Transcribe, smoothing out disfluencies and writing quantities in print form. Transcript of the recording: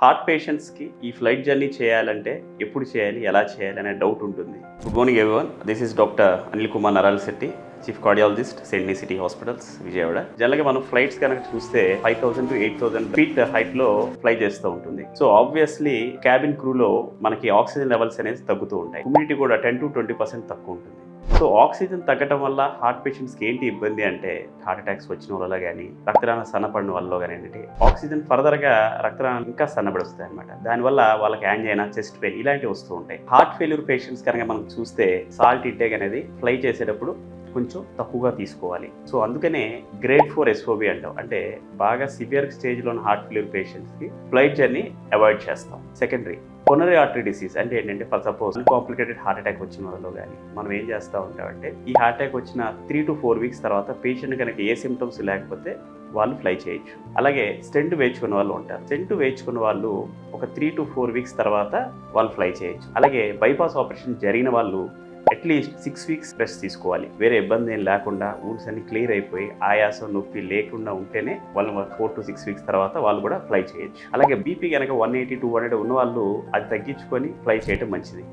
Heart పేషెంట్స్‌కి ఈ flight journey చేయాలంటే ఎప్పుడు చేయాలి? ఎలా చేయాలి? అనే డౌట్ ఉంటుంది. Good morning everyone. This is doctor Anil Kumar Naral Shetty, chief cardiologist, saint city hospitals, Vijayawada. జనరల్‌గా మనం ఫ్లైట్స్ కనుక చూస్తే 5000 to 8000 ఫీట్ హైట్‌లో ఫ్లై చేస్తూ ఉంటుంది. సో ఆబ్వియస్లీ క్యాబిన్ క్రూలో మనకి ఆక్సిజన్ లెవెల్స్ అనేది తగ్గుతూ ఉంటాయి. హ్యూమిడిటీ కూడా 10 to 20% తక్కువ ఉంటుంది. సో ఆక్సిజన్ తగ్గటం వల్ల హార్ట్ పేషెంట్స్కి ఏంటి ఇబ్బంది అంటే హార్ట్ అటాక్స్ వచ్చిన వల్ల కానీ రక్తనాళం సన్నపడిన వల్ల కానీ ఏంటంటే ఆక్సిజన్ ఫర్దర్గా రక్తనాళం ఇంకా సన్నబడుస్తాయి అనమాట. దానివల్ల వాళ్ళకి యాంజైనా, చెస్ట్ పెయిన్ ఇలాంటివి వస్తూ ఉంటాయి. హార్ట్ ఫెయిల్యూర్ పేషెంట్స్ కనుక మనం చూస్తే సాల్ట్ ఇంటేక్ అనేది ఫ్లై చేసేటప్పుడు కొంచెం తక్కువగా తీసుకోవాలి. సో అందుకనే గ్రేడ్ 4 SOB అంటాం. అంటే బాగా సివియర్ స్టేజ్లో ఉన్న హార్ట్ ఫెయిల్యూర్ పేషెంట్స్కి ఫ్లైట్ జర్నీ అవాయిడ్ చేస్తాం. సెకండరీ కొనరీ ఆర్టరీ డిసీజ్ అంటే ఏంటంటే for suppose complicated heart attack వచ్చిన వాళ్ళు కానీ మనం ఏం చేస్తూ ఉంటామంటే ఈ హార్ట్ అటాక్ వచ్చిన 3 to 4 వీక్స్ తర్వాత పేషెంట్ కనుక ఏ సిమ్టమ్స్ లేకపోతే వాళ్ళు ఫ్లై చేయొచ్చు. అలాగే స్టెంట్ వేయించుకున్న వాళ్ళు ఉంటారు. స్టెంట్ వేయించుకున్న వాళ్ళు ఒక 3 to 4 వీక్స్ తర్వాత వాళ్ళు ఫ్లై చేయొచ్చు. అలాగే బైపాస్ ఆపరేషన్ జరిగిన వాళ్ళు అట్లీస్ట్ 6 వీక్స్ రెస్ట్ తీసుకోవాలి. వేరే ఇబ్బంది ఏం లేకుండా ఊన్స్ అన్ని క్లియర్ అయిపోయి ఆయాసం, నొప్పి లేకుండా ఉంటేనే వాళ్ళు 4 to 6 వీక్స్ తర్వాత వాళ్ళు కూడా ఫ్లై చేయొచ్చు. అలాగే బీపీ కనుక 180, 200 ఉన్న వాళ్ళు అది తగ్గించుకొని ఫ్లై చేయడం మంచిది.